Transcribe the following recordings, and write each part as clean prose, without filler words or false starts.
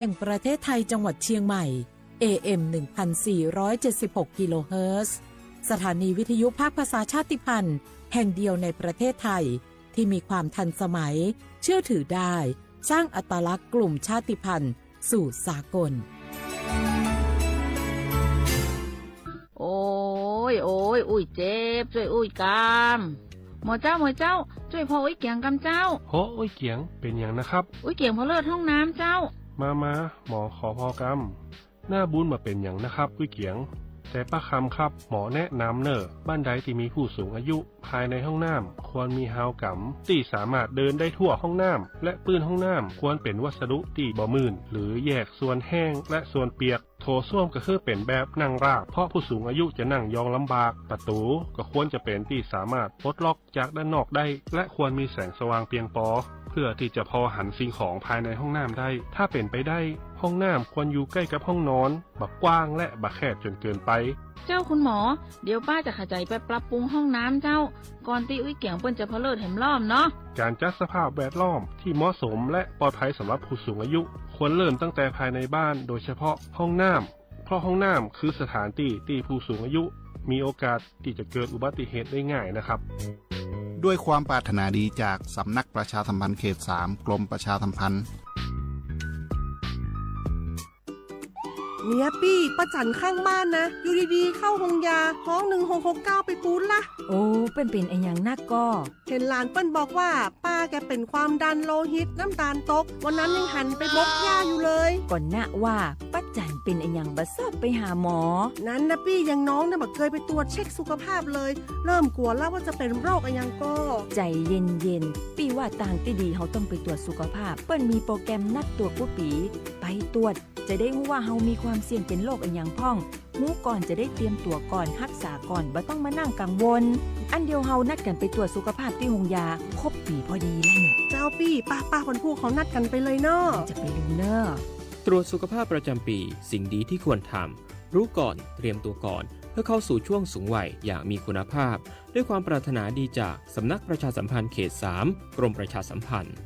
แห่งประเทศไทยจังหวัดเชียงใหม่ AM 1476 กิโลเฮิรตซ์สถานีวิทยุภาคภาษาชาติพันธุ์แห่งเดียวในประเทศไทยที่มีความทันสมัยเชื่อถือได้สร้างอัตลักษณ์กลุ่มชาติพันธุ์สู่สากลโอ้ยอุ้ยเจ็บช่วยอุ้ยกามหมอเจ้าช่วยพออุ้ยเกียงกำเจ้าโหอุ้ยเกียงเป็นอย่างนะครับอุ้ยเกียงพอเลิศห้องน้ำเจ้ามาหมอขอพอกรรมหน้าบุญมาเป็นอย่างนะครับอุ้ยเกียงแต่ป้าคำครับหมอแนะนำเนอะบ้านใดที่มีผู้สูงอายุภายในห้องน้ำควรมีฮาวกัมที่สามารถเดินได้ทั่วห้องน้ำและปื้นห้องน้ำควรเป็นวัสดุที่บ่มื่นหรือแยกส่วนแห้งและส่วนเปียกโถส้วมก็คือเป็นแบบนั่งราบเพราะผู้สูงอายุจะนั่งยองลำบากประตูก็ควรจะเป็นที่สามารถปลดล็อกจากด้านนอกได้และควรมีแสงสว่างเพียงพอเพื่อที่จะพอหันสิ่งของภายในห้องน้ำได้ถ้าเป็นไปได้ห้องน้ำควรอยู่ใกล้กับห้องนอนบักกว้างและบักแคบจนเกินไปเจ้าคุณหมอเดี๋ยวป้าจะขยายไปปรับปรุงห้องน้ำเจ้าก่อนที่อุ้ยเกียงเปิ้นจะพอเลิศแหมล้อมเนาะการจัดสภาพแวดล้อมที่เหมาะสมและปลอดภัยสำหรับผู้สูงอายุควรเริ่มตั้งแต่ภายในบ้านโดยเฉพาะห้องน้ำเพราะห้องน้ำคือสถานที่ผู้สูงอายุมีโอกาสที่จะเกิดอุบัติเหตุได้ง่ายนะครับด้วยความปรารถนาดีจากสำนักประชาสัมพันธ์เขต 3 กรมประชาสัมพันธ์เนี่ยปี้ป้าจันข้างบ้านนะอยู่ดีๆเข้าห้องยาห้อง1669ไปปูนละโอ้เป็นไอ้อย่างนักก็เห็นหลานเปิ้นบอกว่าป้าแกเป็นความดันโลหิตน้ำตาลตกวันนั้นยังหันไปบกยาอยู่เลยก่อนนะว่าป้าจันเป็นไอ้อย่างบัดซอบไปหาหมอนั้นนะปี้ยังน้องนะบ่เคยไปตรวจเช็คสุขภาพเลยเริ่มกลัวแล้วว่าจะเป็นโรคอะไรยังก็ใจเย็นปี้ว่าต่างที่ดีเขาต้องไปตรวจสุขภาพเปิ้นมีโปรแกรมนัดตรวจผู้ปีไปตรวจจะได้รู้ว่าเฮามีความเสี่ยงเป็นโรคอันยังพ่องรู้ก่อนจะได้เตรียมตัวก่อนรักษาก่อนบ่ต้องมานั่งกังวลอันเดียวเฮานัดกันไปตรวจสุขภาพที่โรงยาครบปีพอดีแล้วเนี่ยเจ้าปี้ป้าคนผู้เขานัดกันไปเลยเนาะจะไปลืมเนาะตรวจสุขภาพประจำปีสิ่งดีที่ควรทำรู้ก่อนเตรียมตัวก่อนเพื่อเข้าสู่ช่วงสูงวัยอย่างมีคุณภาพด้วยความปรารถนาดีจากสำนักประชาสัมพันธ์เขต 3 กรมประชาสัมพันธ์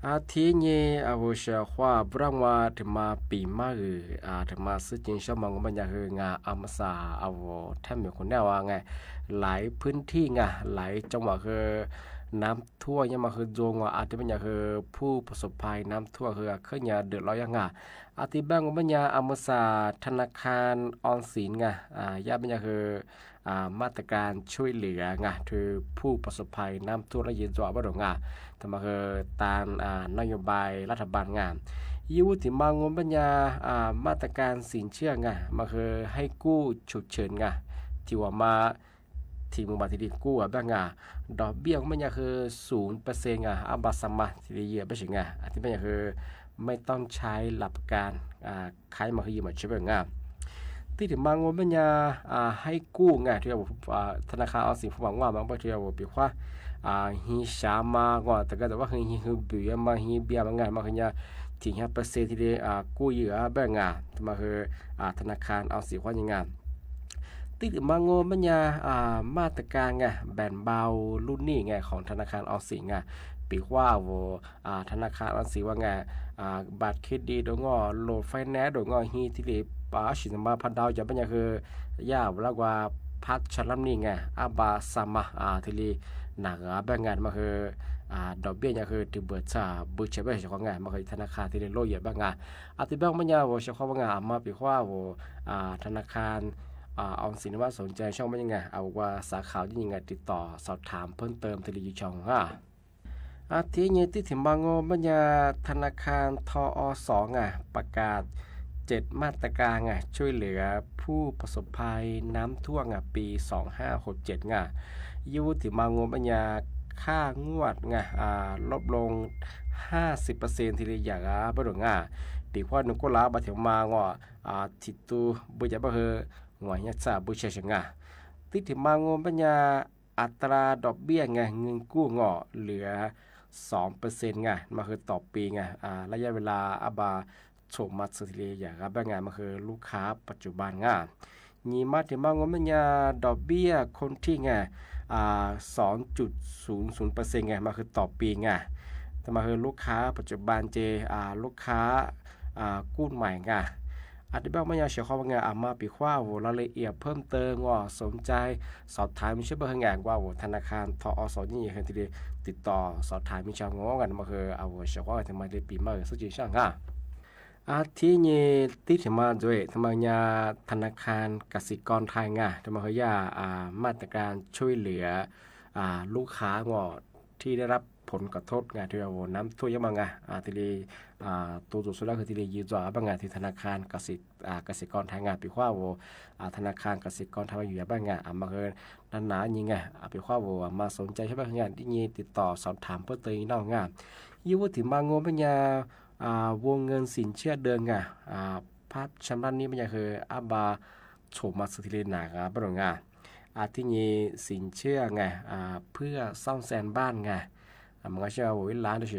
อาทิเยอาวเชาว่าบรังว่าถึงมาปีมาถึงมาซื้อจริงชอบมองมันอยากคืองาอัมสาอาวแทบมีคนแน่ว่าไงหลายพื้นที่ไงหลายจังหวัดคือน้ำท่วมยังมาคือโจงว่าอาจจะเป็นอย่างคือผู้ประสบภัยน้ำท่วมคือเคยเนี่ยเดือดร้อนยังไงอาทิบ้างว่ามันยาอัมสาธนาคารออมสินไงย่าเป็นอย่างคือมาตรการช่วยเหลือไงคือผู้ประสบภัยน้ำท่วมและยินจอบ่ดงไงทำมาคือตามนโยบายรัฐบาลงานยูที่มางมปัญญามาตรการสินเชื่อไงมาคือให้กู้ฉุกเฉินไงที่ว่ามาที่มุมบัตรที่กู้แบบไงดอกเบี้ยของมันยังคือ0%ไงอับาสมาที่เยอะไปถึงไงที่มันยังคือไม่ต้องใช้หลักการขายมาคือยืมมาใช้แบบไงที่ถึงมางมปัญญาให้กู้ไงที่ว่าธนาคารออมสินหวังว่าบางประเทศว่าปีว่าฮีชามาก็แต่ว่าฮีบีมาฮีเบียบางงานมาคือที่5%ที่ได้กู้เยอะแบบงานมาคือธนาคารเอาสิว่ายังไงติดมางงมันมาตรการไงแบ่งเบารุ่นนี้ไงของธนาคารออมสินไงปีว่าธนาคารออมสินว่าไงบัตรเครดิตโดยงอโหลดไฟแนนซ์โดยงอฮีที่ได้ชินมาพันดาวจะเป็นอย่างคือย่าแล้วว่าพัดชลัมนี่ไงอาบาสามาที่ลีหนักแบ่งงานมาคือดอกเบี้ยเนี่ยคือที่เบิดซาบุชเชเบชของงานมาคือธนาคารที่ได้โลยบางงานที่แบ่งมันยาวเฉพาะบางงานมาปีว่าธนาคารออมสินว่าสนใจช่องมันยังไงเอาว่าสาขาที่ยังไงติดต่อสอบถามเพิ่มเติมที่ลีอยู่ช่องทีนี้ที่ถึงบางงมันยาธนาคารทอสประกาศ7มาตรการช่วยเหลือผู้ประสบภัยน้ำท่วมปี2567ยูถึงมางปัญญาค่างวดลดลง 50% ทีเดียวอย่างบ่ดงปีว่านึกก็ลาบัดเถียวมางทิตูบุญจะบ่เฮหัวยัดซาบุเชชติถึงมางปัญญาอัตราดอกเบี้ยเงินกู้เหลือ 2% มาคือต่อปีระยะเวลาอบาโฉมมาสติเลยอย่างแบบงานมาคือลูกค้าปัจจุบันนีมาถึงมางมันดอกเบี้ยคนที่2.00% มาคือต่อปีแต่มาคือลูกค้าปัจจุบันลูกค้ากู้ใหม่อาจจะบอกไม่ยาเฉียวข้อว่ามาปีขว้ารายละเอียดเพิ่มเติมสนใจสอบถามมิเชื่อเบอร์งานว่าธนาคารทอสนี่เห็นทีเดียวติดต่อสอบถามมิเชื่องกันมาคือเอาเฉียวข้อทำไมได้ปีมาสุดจีช่างที่นี่ติดมาด้วยทำไมธนาคารกสิกรไทยทำไมเขามาตรการช่วยเหลือลูกค้าที่ได้รับผลกระทบที่เราน้ำท่วมยังทีนี้ตัวสุดแล้วคือทีนี้ยืนจ่อบางที่ธนาคารกสิกรไทยปีว่าธนาคารกสิกรไทยอยู่บางมาคือนั้นหนายังปีว่ามาสนใจใช่ไหมที่นี่ติดต่อสอบถามเพิ่มเติมน้องยี่ว่าถึงบางงปัญญาวงเงินสินเชื่อเดิมภาพชำระนี้มันคือบาโฉมมาสติเลนาบรที่มีสินเชื่อเพื่อซ่อมแซมบ้านมันก็เชื่อว่าล้านด้วยสิ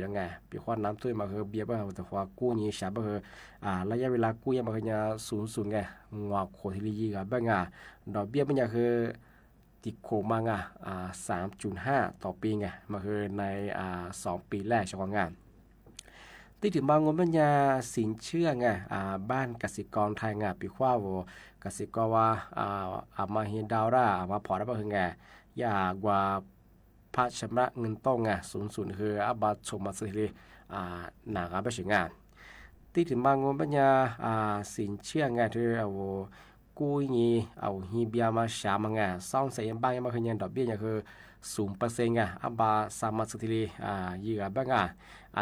ปีความน้ำท่วมมาคือเบี้ยบ้างแต่ว่ากู้นี้ฉบับคือระยะเวลากู้ยังมาคือสูงงอกโคทิลีบ้างดอกเบี้ยมันคือติดโคมา3.5 ต่อปีมาคือใน2 ปีแรกของงานที่ถึงบางงปัญญาสินเชื่อบ้านกสิกรไทยปีขว้ากสิกรว่ามาเฮดาวรามาพอได้บ่คืออยากว่าพระชำระเงินต้องสูงคืออาบัตชมมาสิริหนักไปถึงที่ถึงบางงปัญญาสินเชื่อที่เอากู้งี้เอาฮีเบียมาชามาซ่องใส่บ้างมาคือดอกเบี้ยคือ0%อาบาสามารถสติลียืดบ้าง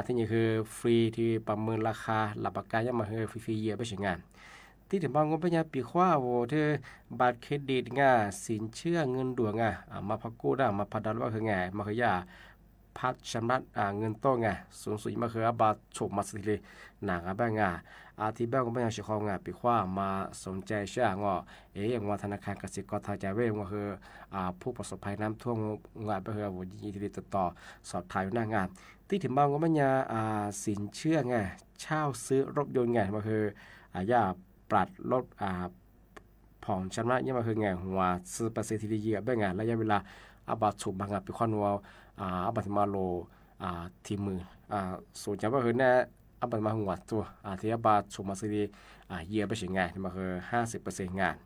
ที่นี่คือฟรีที่ประเมินราคาหลักประกันยังมาคือฟรีเยอะไปถึงที่ถึงบางงปัญญาปีขว้าที่บัตรเครดิตสินเชื่อเงินด่วนมาพักกู้ได้มาพัดดาวว่าคือมาคือยาพัดชำระเงินต้นสูงสุดมาคืออาบาโฉมมาสติลีหนักบ้างที่บ้านก็ไม่อยากเชื่อของปีขว้ามาสนใจเชื่ออย่างว่าธนาคารกสิกรไทยใจเว้ก็คือผู้ประสบภัยน้ำท่วมไปคือยินดีติดต่อสอบถามหน้างานที่ถึงบางก็ไม่อยากสินเชื่อเช่าซื้อรถยนต์มาคืออย่าปรับลดผ่อนชำระมาคือหัวซื้อเปอร์เซ็นต์ที่ดีบ้างระยะเวลาอาบัตถูกบางปีคอนวัวอาบัตมาโล ทีมือส่วนจะว่าคือเนี่ยอันมาหัวตัวที่อันบาชมาซื้อเยียไปเฉียงไงที่มาคือ50%งาน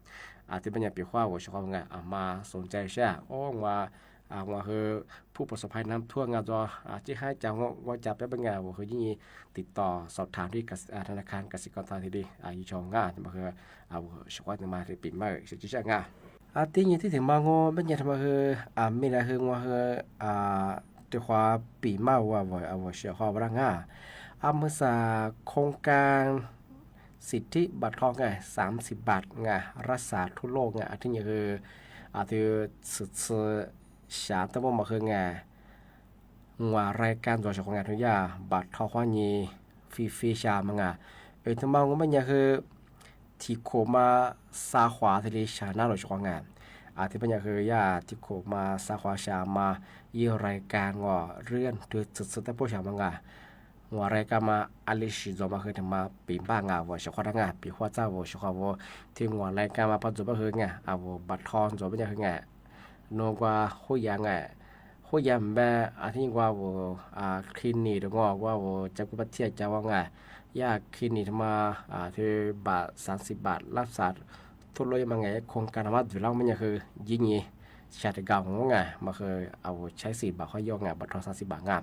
ที่เป็นอย่างปีข้าวชอบไงมาสนใจใช่ว่าว่าคือผู้ประสบภัยน้ำท่วมงานจอที่ให้จังว่าจับได้เป็นไงว่าคือยิ่งติดต่อสอบถามที่ธนาคารกสิกรไทยที่ดีอยู่ช่องงานที่มาคือชอบมาที่ปีใหม่สิ่งที่จะงานที่ยิ่งที่ถึงมาโง่เป็นอย่างที่มาคือไม่ได้คือว่าคือตัวความปีใหม่ว่าเชื่อข้อว่าง่าเมื่อสาโครงการสิทธิบัตรทองไง30 บาทไงรักษาทั่วโลกไงที่นี่คือที่สุดชาตั้งมาคือไงว่ารายการตัวของงานทุกอย่างบัตรทองนี้ฟรีชามังไงทั้งบางก็มันยังคือที่โคมาซาขวาที่ชาหน้าหลวงของงานที่เป็นอย่างคือยาที่โคมาซาขวาชามายี่รายการว่าเรื่องตัวสุดแต่ผู้ชามังไงว่ารายการมาอลิชิจอมาคือทำมาปีบ้างว่าเฉพาะงานปีหัวเจ้าว่าเฉพาะว่าที่ว่ารายการมาปัจจุบันคือไงว่าบัตรทองจอเป็นอย่างคือไงโนกว่าคุยยังไงคุยยังแบบที่ว่าว่าคลินิกหรือว่าจะกุบัติเทียจะว่าไงยาคลินิกทำมาที่บาท30 บาทรักษาทุกโรคยังไงโครงการมาอยู่แล้วมันยังคือยิ่งยี่ชาติเก่าของไงมาคือเอาใช้10 บาทเขาย่อไงบัตรทอง30 บาทงาม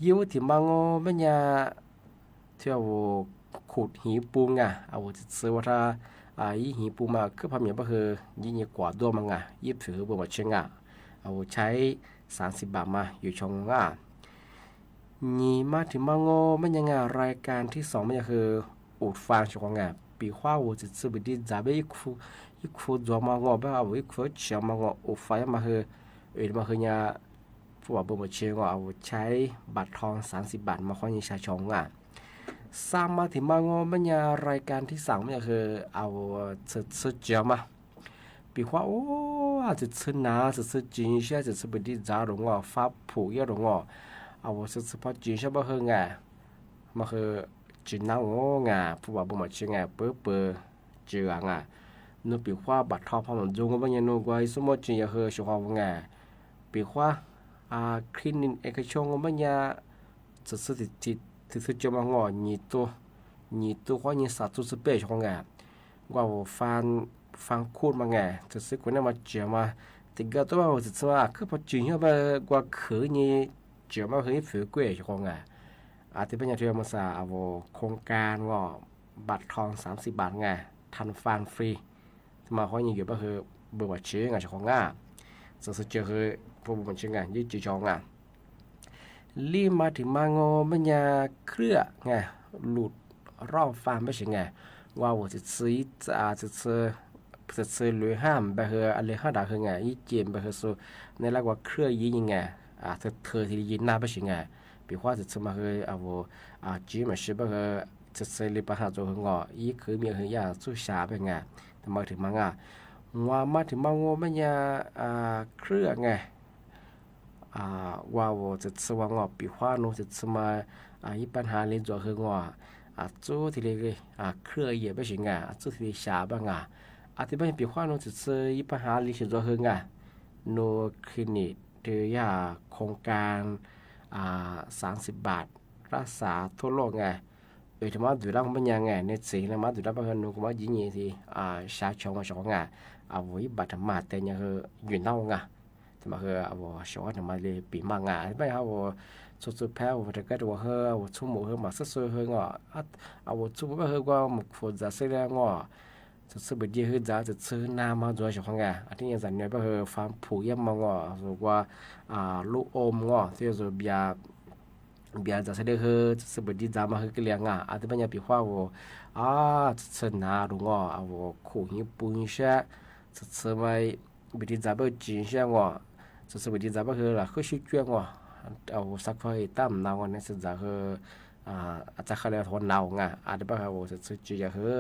ยูที่มังโง่เป็นยาที่เอาขุดหินปูงเอาซื้อว่าถ้าหินปูมาคือพามีก็คือยิ่งกว่าด้วยมังยิบถือเบอร์บัตรเชงเอาใช้30 บาทมาอยู่ชงนี่มาถึงมังโง่เป็นยังไงรายการที่2มันคืออุดฟางชงปีข้าวจะซื้อไปดีจ่าไปอีกคู่ตัวมังโง่แบบเอาอีกคู่เชียวมังโง่อุดฟางมาคือมาคือยาผู้ว่าเบอร์บัตรเชงเอาใช้บัตรทอง30 บาทมาข้อยิงชาชงสร้างมาถึงมังโง่เป็นยารายการที่3มันคือเอาซื้อเจียวมาปีว่าโอ้จะซื้อหนาจะซื้อจีนใช่จะซื้อไปดีจ่าหลงฟ้าผูกเยอะหลงเอาซื้อพอจีนใช่ป่ะคือไงมาคือจีนน้าโง่ไงผู้ว่าเบอร์บัตรเชงเปิดเจียงนู่นปีว่าบัตรทองพอมันจุงก็เป็นยังนู่นก็ไอ้สมมติจีนคือชัวร์ไงปีว่าคลินิกเอกชนก็ไม่ยาจะซื้อติดที่จะมาง่อนี่ตัวข้อนี้สัตว์สุดเป๊ะชงไงว่าฟังคูดมาไงจะซื้อคนนั้นมาเจียมาติดก็ตัวว่าจะว่าคือพอจีนเข้าไปกว่าขืนนี่เจียมาคือฝืนกล้วยชงไงที่เป็นอย่างที่มาสาเอาโครงการว่าบัตรทอง30 บาทไงทันฟังฟรีมาข้อนี้เกี่ยวกับคือเบอร์บัตรเชื้อไงชงง่าจะซื้อเจอคือพวกมันเชื่อไงยืดจีจองรีมาถึงมางอมันยาเครือไงหลุดรอบฟาร์มไม่ใช่ไงว่า我จะซื้อจะซื้อหรือห้ามไปเหอะอะไรห้าด่าเหอะไงยี่เจมไปเหอะสูในลักว่าเครือยี่ยังไงเธอที่ยินหน้าไม่ใช่ไงปีว่าจะซื้อมาเหอะจีมาซื้อไปเหอะจะซื้อริบหาตัวเหงอยี่คือมีเหอะยาสู้ชาไปไงแต่มาถึงมางว่ามาถึงมางอมันยาเครือไงว่าจะสว่างปีขวาโนจะสมาอีปัญหาเรื่องตัวคืองจู้ที่เลยเครือเยอะไปสิงจู้ที่ชาบ้างที่บ้านปีขวาโนจะซื้ออีปัญหาเรื่องตัวคืองโนคลินิกเดียโครงการ30 บาทรักษาทั่วโลกทำไมดูแล้วมันยังในสิ่งนั้นมาดูแล้วบางคนก็มายิ่งที่ชาชงมาชงวิบัติมาแต่ยังคืออยู่นอกทำไมคือชอบทำไมเลยปีมังไม่สุดแพ้แต่ก็ตัวชุ่มหมูมาซื้อชุ่มก็หมกฝนจะซื้อแล้วซื้อไปดีจะซื้อน้ำมาด้วยชงที่ยังสัญญาฟังผู้ย่ำมังหรือว่าลูกอมที่จะเบียจะซื้อซื้อไปดีจะมาคือเลี้ยงที่เป็นยังปีว่าซื้อน้ำหรือขู่หิปุ้งเช่ซื้อไปไปดีจะไปจีนเช่ซื้อไปดีจะไปคือคือชิจุ้งเอาสักพอตั้มนาวนี่สุดจะคืออาจจะเขาเรียกทนนาวที่เป็นเขาซื้อจีจะคือ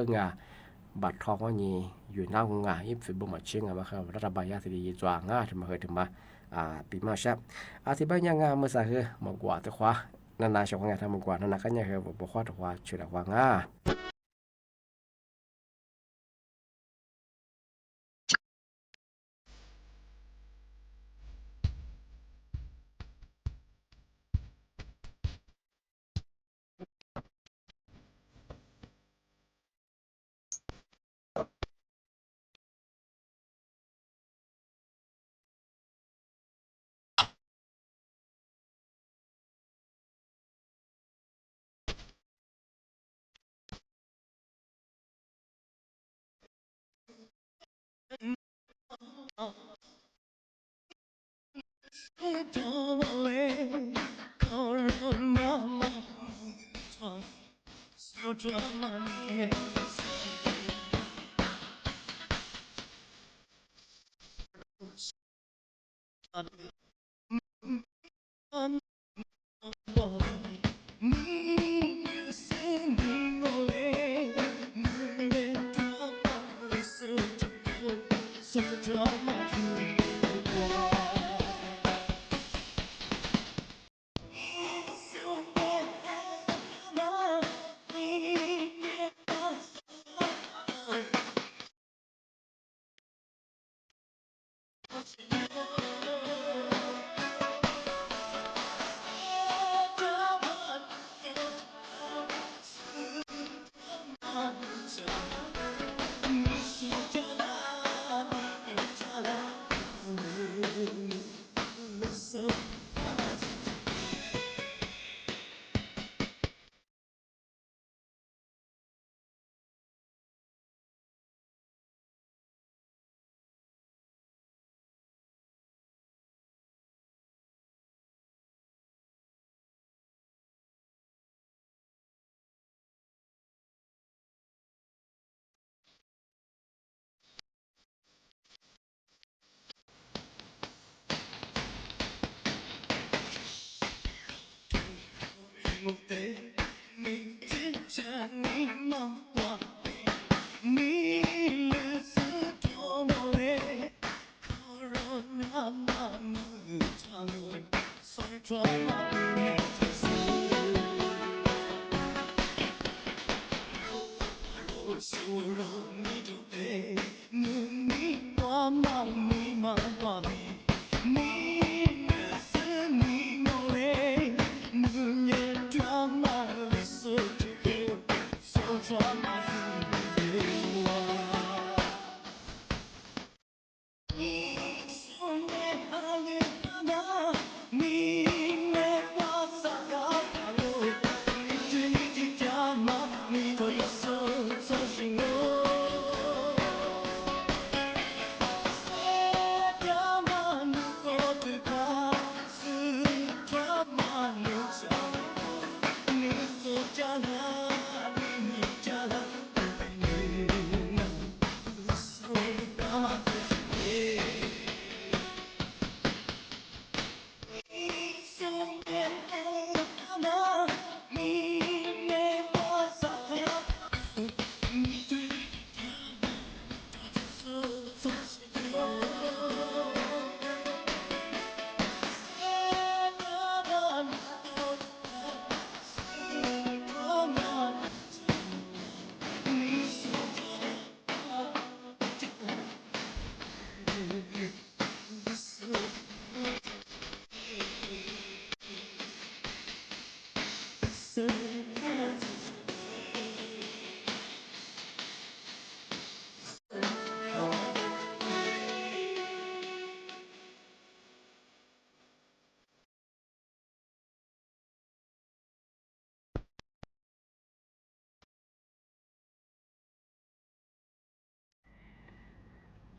บัตรทองว่านี่อยู่นาวยิ่งฝึกบ่มาเชื่อมาครับรัฐบาลยาที่ดีจวงถึงมาเคยถึงมาปีมาชับที่เป็นยังเมื่อสักคือมากกว่าตัวขวานานๆชาวงานทำมากกว่านานๆก็ยังคือบ่ขวาตัวขวาช่วยตัวขวา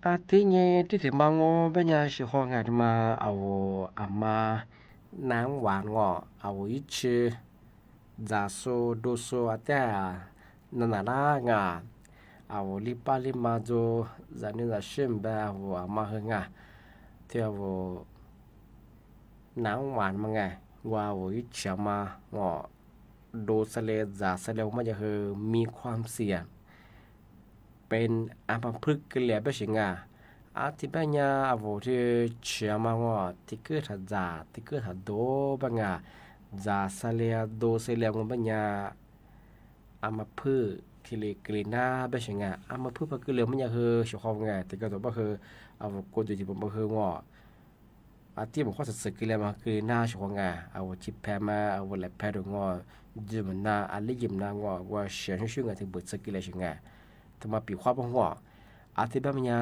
Artinya ti thì mang ngô bên nhà sự ho ngài mà ảo mà nắng hoàn ngọ ảo ít chứ giả số đô số à ta nana la ngà ảo lipa lima do giả nên là xem ba ảo mà hơn ngà theo ảo nắng hoàn mà ngà qua ảo ít chả mà ngọ đô sa le giả sa le màจะคือมีความเสี่ยงเป็นอัมพฤกษ์กันแล้วไปสิงาอาทิบัญญาอโวที่เชื่อมางอที่เกิดหัดจาที่เกิดหัดโดบังาจาสเลียโดเสลียงบัญญาอัมพฤกษ์ที่เลกลีนาไปสิงาอัมพฤกษ์พักเลียวมันยังคือชาวงาที่ก็ตัวก็คืออโวโกดูที่ผมก็คืองออาที่ผมข้อสัตย์กิเลมาคือหน้าชาวงาอโวจิแพมาอโวแลแพดงอจิมนาอันลิยิมนางอว่าเสียงชื่องาที่บุตรสกิเลสิงาทำมาปีความหัวอาทิตย์แบบนี้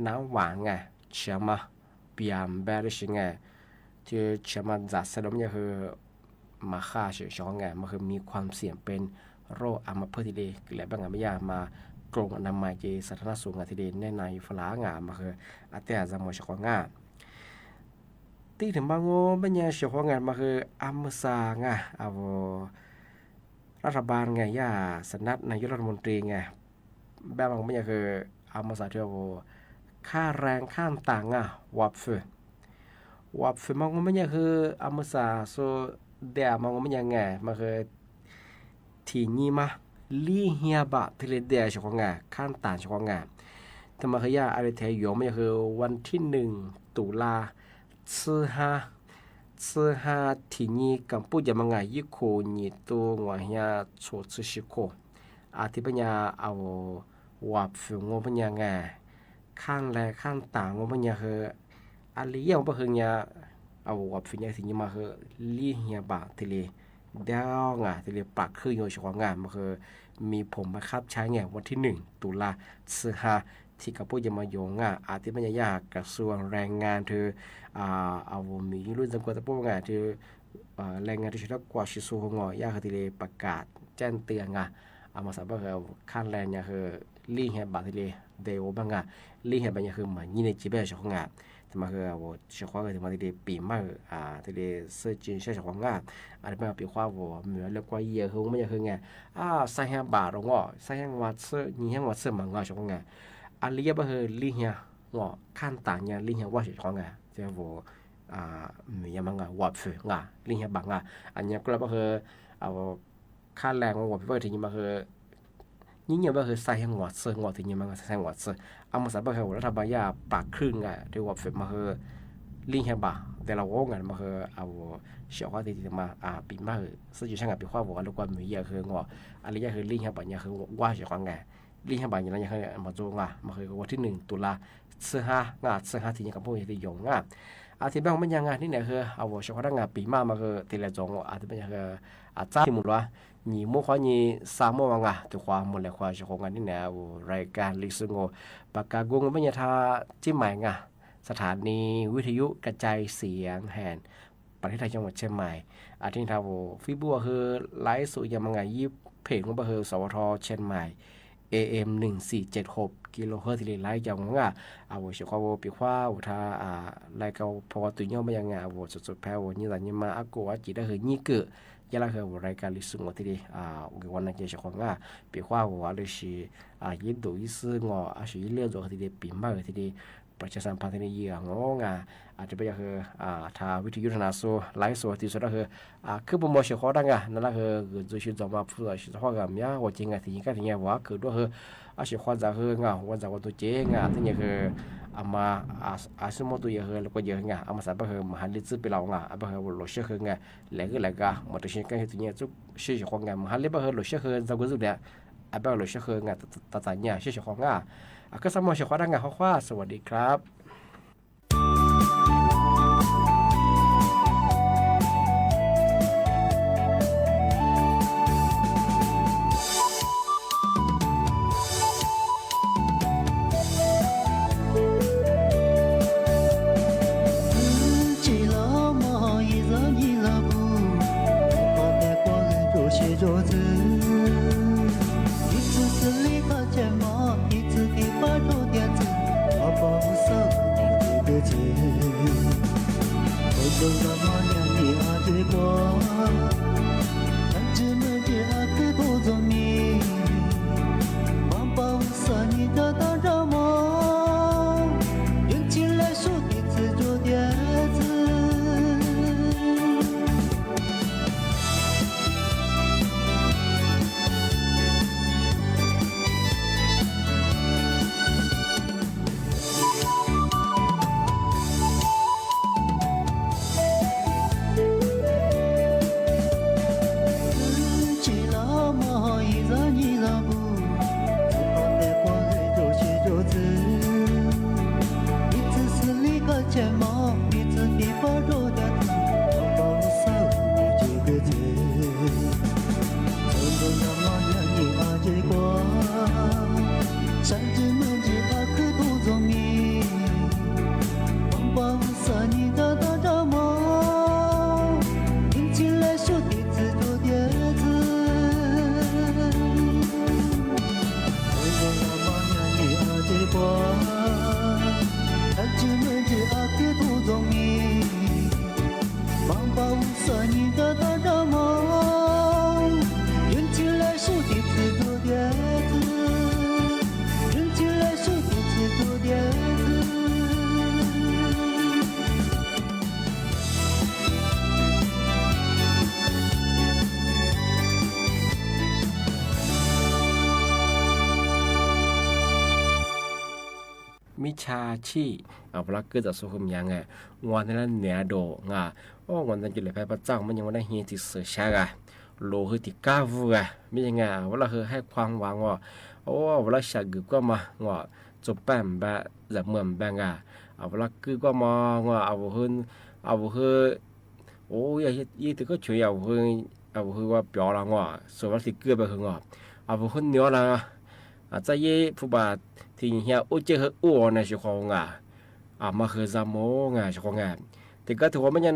น้ำหวานไงเชื่อมาเปียมแบบนี้ไงที่เชื่อมาจัดสรุปเนี่ยคือมาฆ่าเฉยๆไงมันคือมีความเสี่ยงเป็นโรคอัมพฤกษ์ที่เลยคือแบบไงไม่ยากมา กรมอนามัยเจสาธารณสุขที่เด่นในในฝรั่งมาคืออาเตียจะมอชของงาที่ถึงบางโง่ไม่ยังเฉพาะงานมาคืออัมซางาเอารัฐบาลไงย่าสนัดนายกรัฐมนตรีไงแบบบางไม่ยังคืออัมซาเทียวค่าแรงข้ามต่างวับฟืมองไม่ยังคืออัมซาโซเดียมองไม่ยังไงมาคือทีนี้มาลีเฮียบะที่เดียเฉพาะงานข้ามต่างเฉพาะงานแต่มาคือย่าอะไรเทียไม่ยังคือวันที่1 ตุลา45ทีนี้กัมพูชามังไงยี่โคนี่ตัวหัวเฮียโชดชิโคอาทิตย์ปัญญาเอาวับฝึงงปัญญาไงข้างแรกข้างต่างงปัญญาคืออะไรอย่างบางอย่างเอาวับฝึงอย่างที่นี่มาคือลีเฮียบะที่เลยเดียวไงที่เลยปากคือโยชของงานมาคือมีผมมาคับใช้ไงวันที่1 ตุลา45ที่กัมพูชามาโยงอาทิตย์ปัญญากระทรวงแรงงานเธอเอามีรุ่นจำกัดตัวพวกงานที่แรงงานที่ใช้ทักกว่าชิซูงอยาคือที่เลยประกาศแจ้งเตือนเอามาสับคือขั้นแรงเนี่ยคือลีเฮียบะที่เลยเดียวบ้างลีเฮียบะเนี่ยคือมันยี่ในจีเบชของงานแต่มาคือว่าเฉพาะคือมาที่เลยปีมากที่เลยเสื้อจีนใช้ของงานอะไรมาปีว่าว่าเหมือนเรียกว่าเยอะคือไม่ใช่คือไงใส่เฮียบะตรงใส่เฮียวัดเสื้อยี่เฮียวัดเสื้อมังงะของงานอะไรเยอะบ้างคือลีเฮียว่าขั้นต่างเนี่ยลีเฮียว่าของงานเจ้าวัวมีอย่างมั้งวัดฝืนลิงเหียบังอันนี้ก็แล้วก็คือเอาค่าแรงของวัดฝืนที่นี่มาคือยิ่งเยอะก็คือใส่หัวเสื้อหัวที่นี่มันก็ใส่หัวเสื้อเอามาใส่ก็คือรัฐบาลยาปากครึ่งที่วัดฝืนมาคือลิงเหียบังแต่เราโง่กันมาคือเอาเชื่อว่าที่มาปีมาคือซึ่งอยู่ช่างกับปีข้าวบอกว่าลูกว่ามีเยอะคือหัวอะไรเยอะคือลิงเหียบังเนี่ยคือว่าเชื่อว่าไงลิงเหียบังอย่างนั้นยังคือมาจูมาคือวันที่1 ตุลา45ที่นี่กับพวกที่ยงอาทิตย์บางมันยังไงนี่เนี่ยคือเอาเฉพาะงานปีมามาคือทีละจงอาทิตย์บางอย่างคือจ้าที่หมดว่า你莫夸你沙漠就花莫来花是红你呢รายการลิซุงปากกากงไม่ยาทาที่หมายสถานีวิทยุกระจายเสียงแห่งประเทศไทยจังหวัดเชียงใหม่อาทิตย์ทาวฟิบัวคือไลฟ์สุยามงยี่เพจของคือสวทเชียงใหม่ AM 1476กิโลเฮิรตซ์ที่ไลฟ์อย่างเอาเฉพาะปีว่าถ้าไลฟ์เขาพอตัวย่อไม่ยังสุดๆแพ้นี่แต่ยังมาอักโกะจีได้คือนี่เกิดยาละคือรายการลิซุงที่ดีวันนั้นจะเฉพาะปีว่าเลยสิยินดูยิซึงสิเลี้ยงตัวที่ดีปีมากที่ดีประชาสัมพันธ์ที่ดีอาจจะเป็นคือถ้าวิทยุทนาโซไลฟ์โซที่สุดก็คือผมบอกเฉพาะดังนั่นแหละคือจะชื่อจะมาพูดเฉพาะกับเนี่ยว่าจริงที่นี่ก็ที่เนี่ยว่าคือด้วยคือเฉพาะจะคือวันจะวันตัวเจ๊ที่เนี่ยคือมาสมมติตัวคือแล้วก็เยอะมาสับคือมาหันลิซไปเราคือหลุดเชื่อคือแล้วก็แล้วก็มาตัวเชื่อกันที่เนี่ยจุกชื่อเฉพาะมาหันลิคือหลุดเชื่อคือจะกูจุดเนี่ยหลุดเชื่อคือตัดเนี่ยชื่อเฉพาะก็สมมติเฉพาะดังข้อสวัสดีครับ มิชาชีเอาพลักเกิดจากสุขุมยังไงงอนนั้นเหนือโดงอ่ะโอ้งอนนั้นจุดเลยไปประจังมันยังวันนั้นเฮียติดเสือชากะโลคือติก้าวัวไม่ยังไงว่าเราคือให้ความหวังว่าโอ้ว่าเราฉากกึกก็มาว่าจบแป้มแบบจะเหมือนแบงอ่ะเอาพลักกึกก็มาว่าเอาโอ้ยยี่ติก็ช่วยเอาว่า表了我，说话是胳膊很我，啊不很鸟了，啊在yeผู้บาที่เฮียอุจเหออ้นะสิของมาคือซามงสิของแต่ก็ถือว่ามันยัง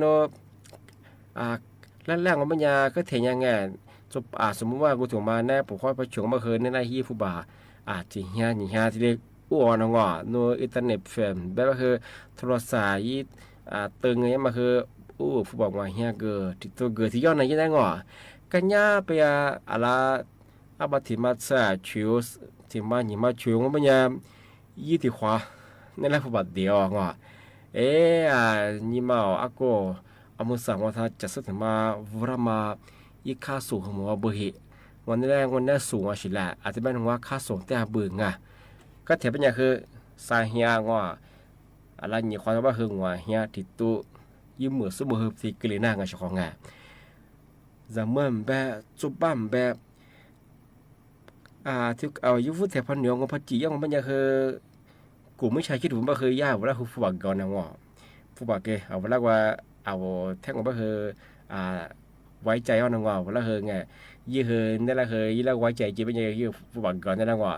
แรกๆว่ามันยังก็เถียงยังไงจบสมมุติว่ากูถูกมาแน่ผมค่อยไปฉงมาคือในหน้าที่ผู้บาที่เฮียที่เรียกอ้นะงอโนอินเทอร์เน็ตเฟมแบบว่าคือโทรศัพท์ยี่ตึงเงี้ยมาคือผู้บอกว่าเฮียเกอที่ตัวเกอที่ย้อนในยังไงงอกันยาไปอะไรบัติมาซาชิวที่มาหยิมาชิวมันยังยี่ที่ขวานั่นแหละผู้บาดเดียวงอนี่มาก็มือสั่งว่าถ้าจะสึกถึงมาวุรามายี่ค่าสูงของมัวเบหิวันแรกวันนี้สูงอ่ะสิแหละอาจจะเป็นว่าค่าสูงแต่เบื่อก็เทียบเป็นอย่างคือสาเฮียงออะไรนี่ความว่าคือว่าเฮียติดตัวยิ้มเหมือนสมบูรณ์ที่กลีน่างาชของจะเหมือนแบบจุบ้ามแบบที่เอายุฟุตแถบพันเหนียวของพัจียังมันยังคือกลุ่มไม่ใช่คิดถึงว่าคือยากเวลาคือฟุตบอลก่อนนะว่าฟุตบอลเกเอาเวลาว่าเอาแท่งว่าคือไว้ใจเอาหนังว่าเวลาคือไงยี่คือนั่นแหละคือยี่แล้วไว้ใจจีเป็นยังยี่ฟุตบอลก่อนนั่นแหละว่า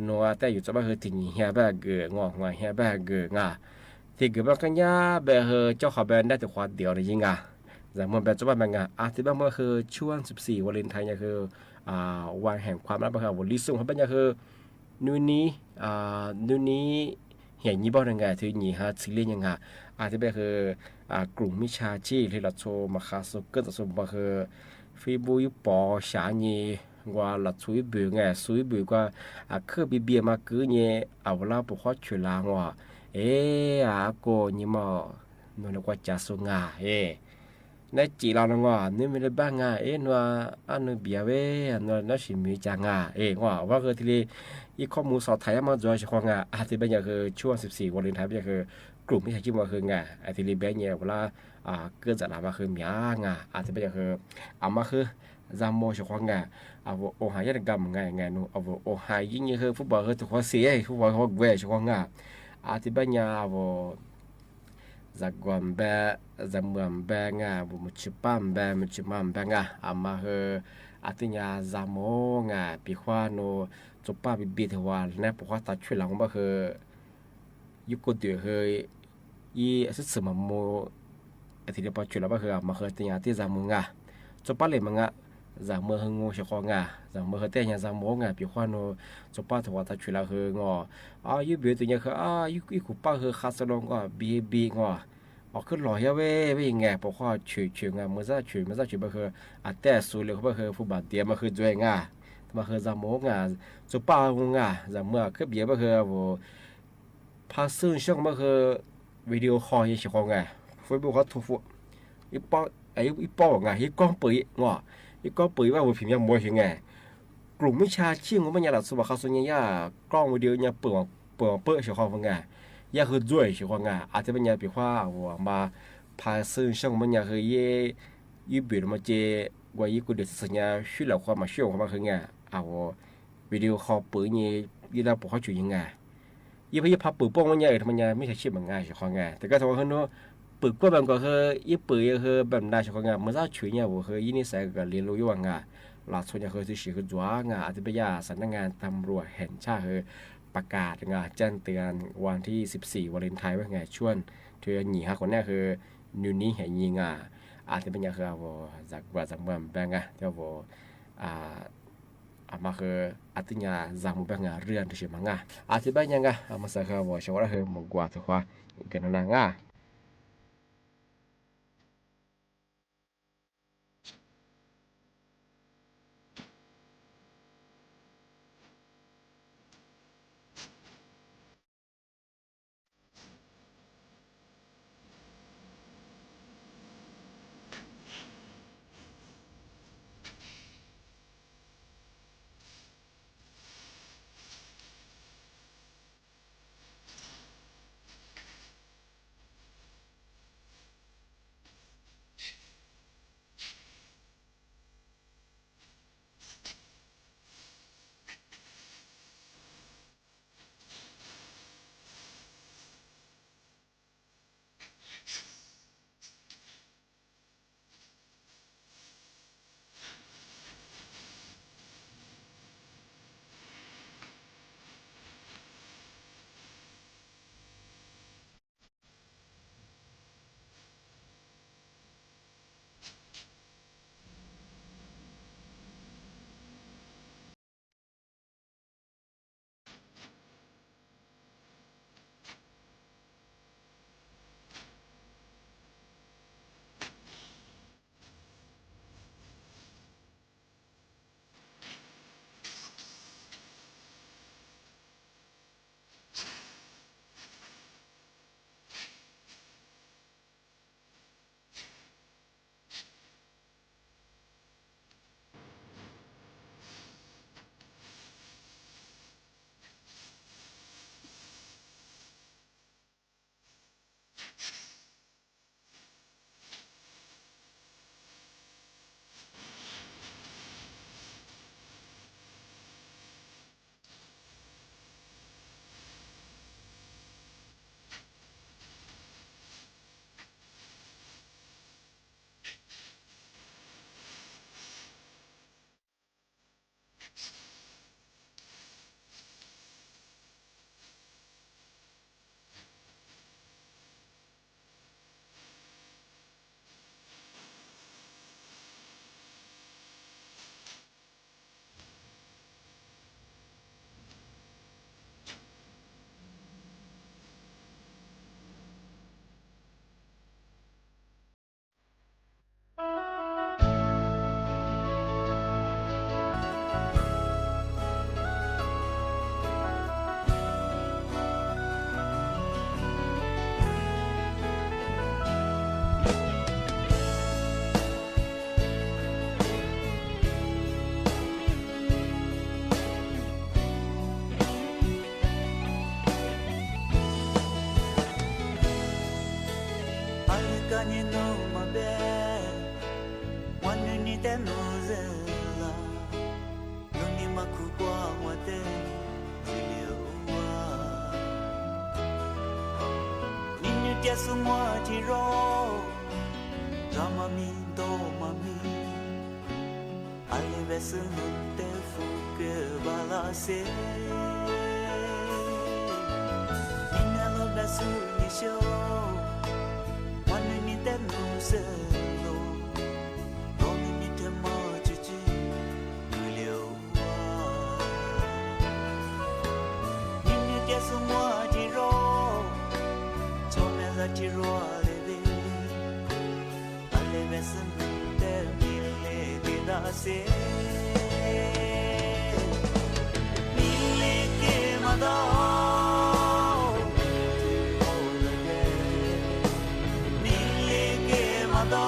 นัวแต่อยู่จะว่าคือถึงเฮียแบบเกงอเฮียแบบเกงที่เกิดว่ากันยาแบบเจ้าขอแบนได้แต่ความเดียวเลยยิงแต่เมื่อแบบจะว่าแบบที่บ้านเมื่อคือช่วง14วันเลนไทน์เนี่ยคือวันแห่งความรักนะครับวันลิซุ่งเขาเป็นยังคือนู่นนี้เห็นยี่บ้านยังไงที่ยี่ฮะซิเลียนยังไงที่แบบคือกลุ่มมิชาชีที่เราโชว์มาคาสุกเกิดสมบัติคือฟีบูยุปอชาญีว่าเราช่วยบื่อไงช่วยบื่อก็คือเบียมาคือเนี่ยเอาเราปกข้อช่วยล้างว่าก็นี่มานนกว่าจะส่งในจีเรางอนี่ไม่ได้บ้างนัวอันนึงเบียเวนัวนั่นสิมีจังว่าคือที่อีข้อมูลสอบไทยมาจอยเฉพาะที่เป็นอย่างคือช่วง14วันเลนไทน์เป็นอย่างคือกลุ่มที่ใช้ชื่อว่าคือที่รีเบนเนี่ยเวลาเกิดจากอะไรคือมีที่เป็นอย่างคือมาคือจำโมเฉพาะโอหายยันกรรมนู้โอหายยิ่งคือฟุตบอลคือถูกข้อเสียฟุตบอลเขาเวเฉพาะที่เป็นอย่างzagwam ba zamuam ba muchipam ba muchimam ba ama he atinya zamo pikhwa no chopa bi thwa na pokha ta chhulang ba he yuko de he yi asitsama mo athile pa chula ba he ama he tinya ti zamu chopa le manga zamu he ngo shko zamu he te nya zamo pikhwa no chopa thwa ta chula he ngo yu be tinya he yu ku pa he khasalong bi ngoขึ้นหล่อเฮ้ยเว้ยไงพอข้อชื่อเมื่อจะชื่อมาคือแต่สูเลยเขาคือผู้บาดเจ็บมาคือด้วยมาคือจมูกจุป้าวจมูกคือเบี้ยมาคือพาซึ่งช่วงมาคือวิดีโอคอลยังชิคงเฟซบุ๊กเขาถูกอีป้ออีกล้องปุ๋ยอีกล้องปุ๋ยว่าพิมพ์ยังมวยยังกลุ่มวิชาชีพของมันยังหลักสูตรเขาส่วนใหญ่กล้องวิดีโอยังเปิดชิคง也和最喜欢这边也比话我嘛拍摄上面也和也比如嘛这我一个的是呢需要话嘛需要话嘛和我video call 本呢一到不好注意一拍เปิดป้องมันเนี่ยมันเนี่ยไม่ใช่ชิบมันง่ายใช่ไหมแต่ก็ถือว่าเขาเนาะเปิดก็แบบก็คือยี่เปิดคือแบบได้ใช่ไหมเมื่อเราช่วยเนี่ยผมคือยี่นี่ใส่ก็เรียนรู้อยู่ว่าหลักส่วนใหญ่คือที่สื่อคือจ้างอาจจะไปยาสำนักงานตำรวจแห่งชาติคือประกาศแจ้งเตือนวันที่14วาเลนไทน์ว่าช่วงเธอหนีคนนี้คือนิวนี้เห็นยิงอาจจะเป็นอย่างคือจากเมืองแบงเจ้ามาคืออาทิตย์นี้จากมุมแบงเรื่องที่เชื่อมัอาจจะเป็นอย่างมาสักว่าชาวบ้านคือมกว่าทุกว่ากันนั่ง dia semua tiro Ramami do mami Ale besu no te fuke balase Nina lo besu ni sho Wanu ni te no se lo Romi ni te mo chichi Nulio wa Nina dia semua tiro Chome za tiro alebe Alebe sen te mile de da se Mile ke mada Mile ke mada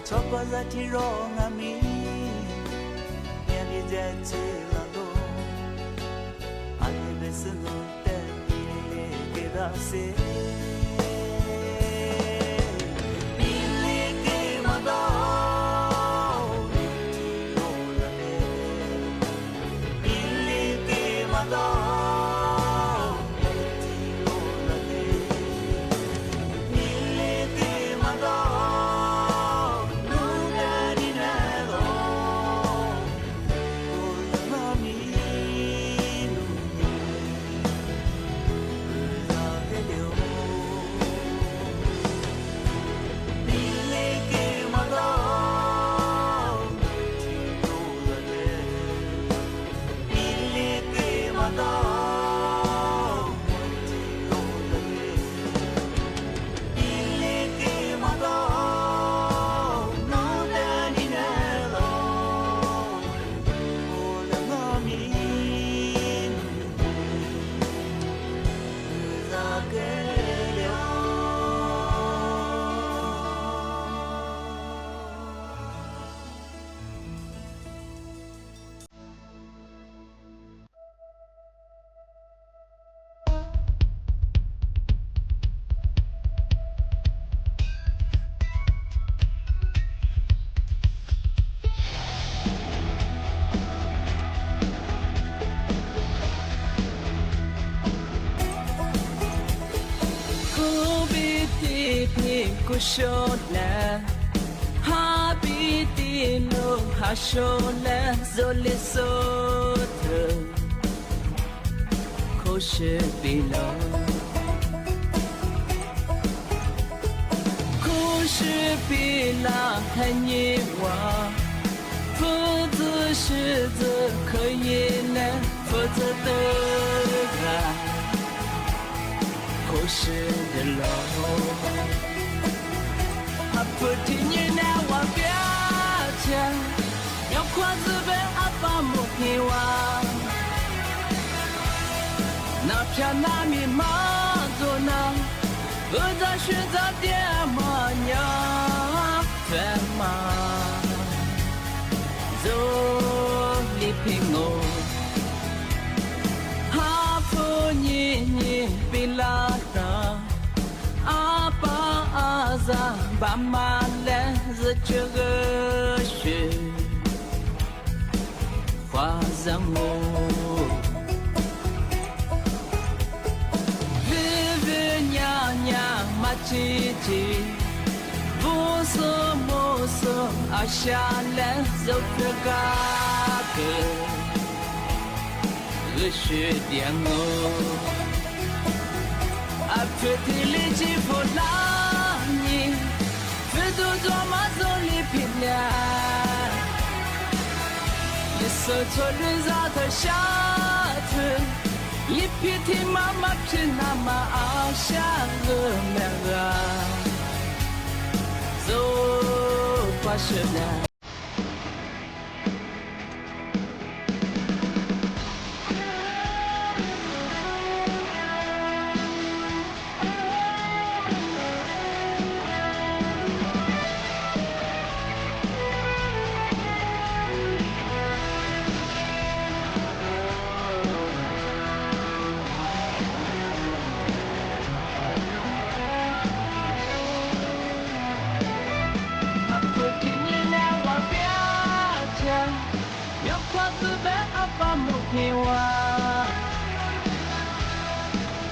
Chokoza tiro ngami Yani jetse lalo Ane besunu te ile keda se Ile ke mada Tiro lale Ile ke mada Tiro lale Ile ke mada Kushona habiti no hashona zolisota koshbilo koshbila hanyewa 否则是则可以呢，否则的爱，可是的喽。阿婆听你那话表情，要夸自卑阿爸莫听话，那片那米马做那，不再选择点么样烦吗？ zo li pingo ha pho nyi nyi pilata 子爸妈来自这个雪花上我日日娘娘马吉吉不是不是阿下来走这个热血点我阿特提里吉弗拉尼非都做马走里平凉一手做人咋特下特一皮提妈妈皮那么阿下个那个走qua是那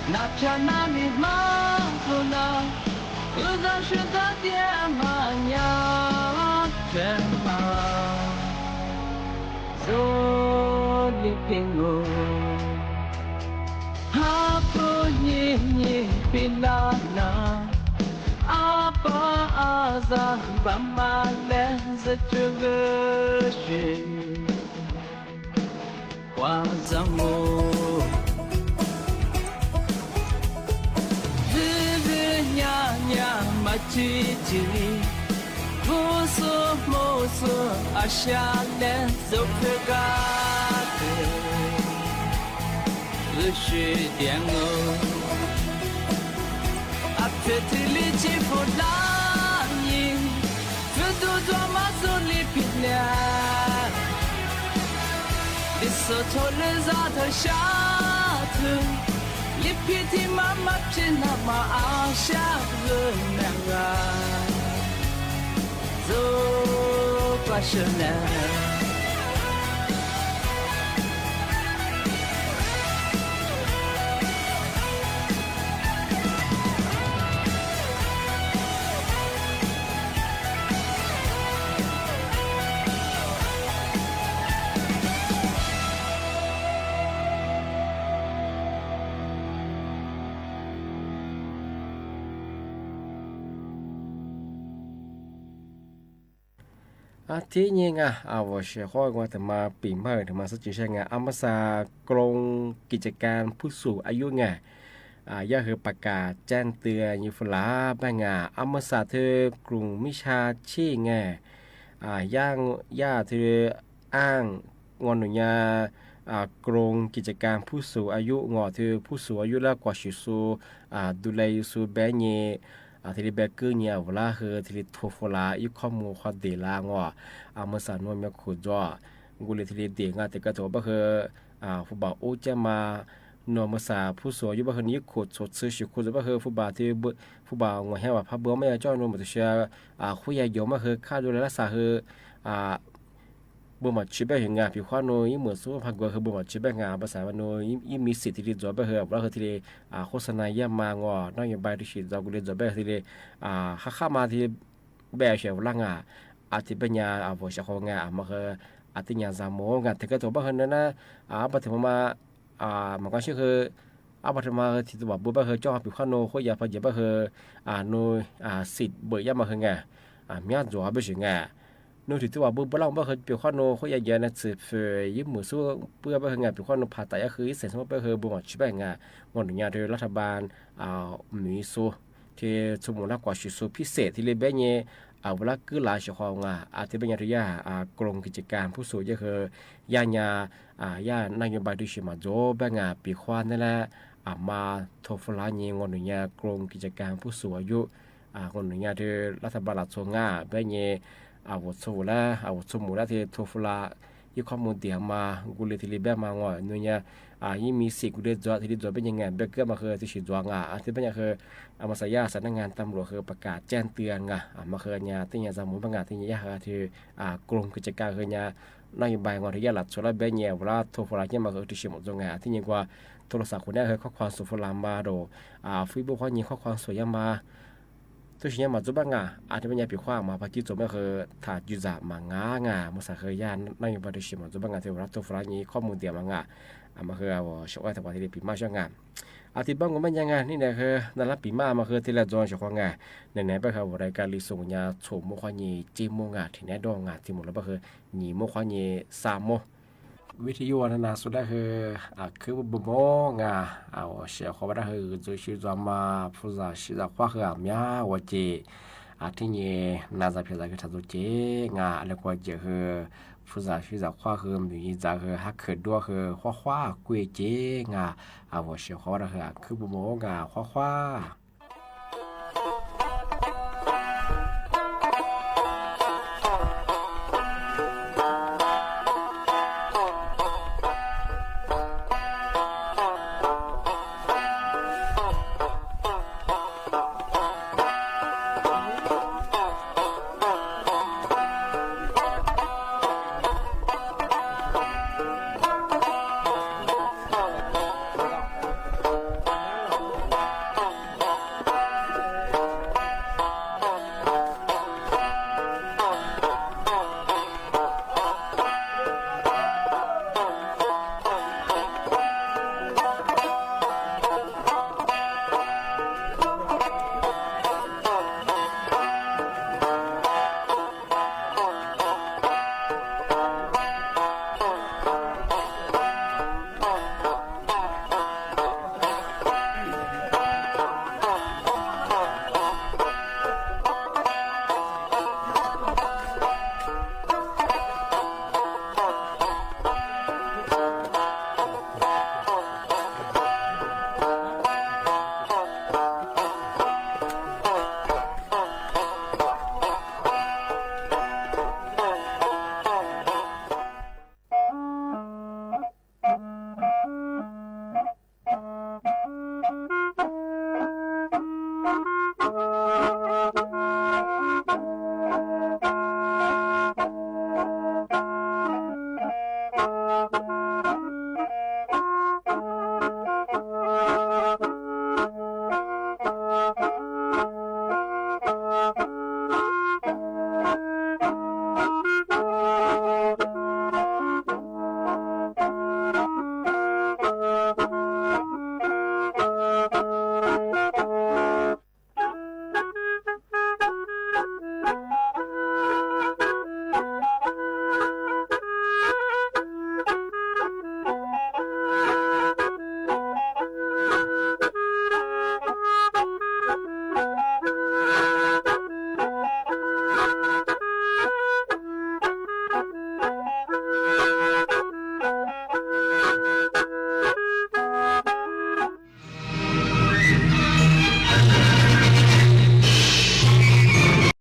那片那里马路呢？不再是他爹妈娘全嘛，走里平路，阿婆你比拉那，阿爸阿妈爸妈来自这个雪花上我。吉吉，不是不是，阿下来走这个热血点我，阿特提里吉弗拉尼，非都做马走里平凉，你手头人咋头下头。一皮提妈妈皮那么阿下个那个，走qua是那。ที่นี่ไงว่าเชื่อข้อว่าแต่มาปีใหม่ถึงมาสักจุดใช่ไงอามาซากรงกิจการผู้สูงอายุไงย่าคือประกาศแจ้งเตือนยูฟลาแบงอามาซาเธอกลุ่มมิชาชีไงย่าเธออ้างงอนหนุญากรงกิจการผู้สูงอายุงอเธอผู้สูงอายุแล้วกว่าชิสูดูแลยูสูแบงเยทีนี้แบกเกอร์เนี่ยเวลาคือทีนี้ทัวฟลายุข้อมูลความเดลางว่ามาสานวนมีขุดจ่อกูเลยทีนี้เดียงแต่ก็ถือว่าคือผู้บ่าวโอ้จะมานมาสาผู้สูงอายุบางคนนี้ขุดสดซื้อชิขุดบางคือผู้บ่าวที่ผู้บ่าวงอแห่ว่าพับเบื่อไม่จ้อนนมาตัวเชียคุยใหญ่ยมมาคือค่าดูแลรักษาคือบ่มาชิบะเห็นงานผิวข้อโนยเหมือนสู้พักก็คือบ่มาชิบะงานภาษาวันโนยมีสิทธิ์ที่จะบ่เหือบแล้วคือที่โฆษณาย่ำมางอนอกจากใบที่ฉีดเราก็เลยจะบ่ที่ข้ามาที่แบเชียวล่างอาทิตย์ปัญญาบ่เฉพาะงานมาคืออาทิตย์งานสามโมงงานที่ก็ตัวบ่เห็นนั่นนะปัจจุบันมามันก็คือปัจจุบันที่ตัวบ่คือจ้องผิวข้อโนคุยยาพอจะบ่คือโนสิทธิ์เบื่อย่ำมาคืองานมีอันจ่อบ่ใช่งานนู่นที่ตัวบุบล่างบ่เคยเปียวข้อโนเขาอยากจะนัดสืบยืมมือสู้เพื่อบ่เคยงานเปียวข้อโนผ่าตัดก็คือเสร็จสมมติบ่เคยบ่หมดชิบะงานงอนหนุญาตโดยรัฐบาลมีสู้ที่สมุนกว่าชิสูพิเศษที่เลยแบเนเวลาคือหลายเฉพาะงานที่เป็นญาติญากรมกิจการผู้สูงก็คือย่านายบายดิชิมาโจแบงานปีควานนั่นแหละมาทฟลาเงอนหนุญากรมกิจการผู้สูงอายุงอนหนุญาตโดยรัฐบาลหลักทรงแบเนอาวุธสูละที่ทัวฟลา ยี่ข้อมูลเตียมากูเลยทีรีแบบมาง่อยนู่นเนี่ยยี่มีสิกูเดือดจอดทีรีจอดเป็นยังไงเบเกอร์มาคือที่ฉีดจวงที่เป็นยังคืออามาสยาสำนักงานตำรวจคือประกาศแจ้งเตือนมาคือเนี่ยที่เนี่ยสมุนประกาศที่เนี่ยที่กลุ่มกิจการคือเนี่ยนโยบายงานที่ยาหลัดสุราเบียเนี่ยเวลาโทรฟลายเนี่ยมาคือที่ฉีดหมดจงที่ยังว่าโทรศัพท์คนนี้คือข้อความสุฟลามาโดฟีบุกข้อนี้ข้อความสวยมาตัวชิ้นมาจุบังอาจจะเป็นยาผิวขว้างมาพักที่จบก็คือถาดยูจะมามุสาเคยยานนั่งอยู่บริษัทมาจุบังที่รับตัวฟลายนี้ข้อมูลเดียวมาคือเอาช่วยทำวันที่ปีมาช่วงงานที่บ้างก็ไม่ยังไงนี่เนี่ยคือนั่นละปีมาคือที่เราจองช่วงงานไหนไปคือรายการลิส่งยาโฉมมุขวานีจีโมงที่ไหนดองที่หมดแล้วก็คือหนีมุขวานี3โมวิทยุวัฒนาสุดได้คือบุโมเอาเสียเขาได้คือจะชื่อจอมาผู้จ่าชื่อว่าคือเมียวเจที่นี่น่าจะเพียงแต่คือทัดเจแล้วก็เจอคือผู้จ่าชื่อว่าคือมีจ่าคือฮักเกิดด้วยคือว่ากุยเจเอาเสียเขาได้คือบุโมว่า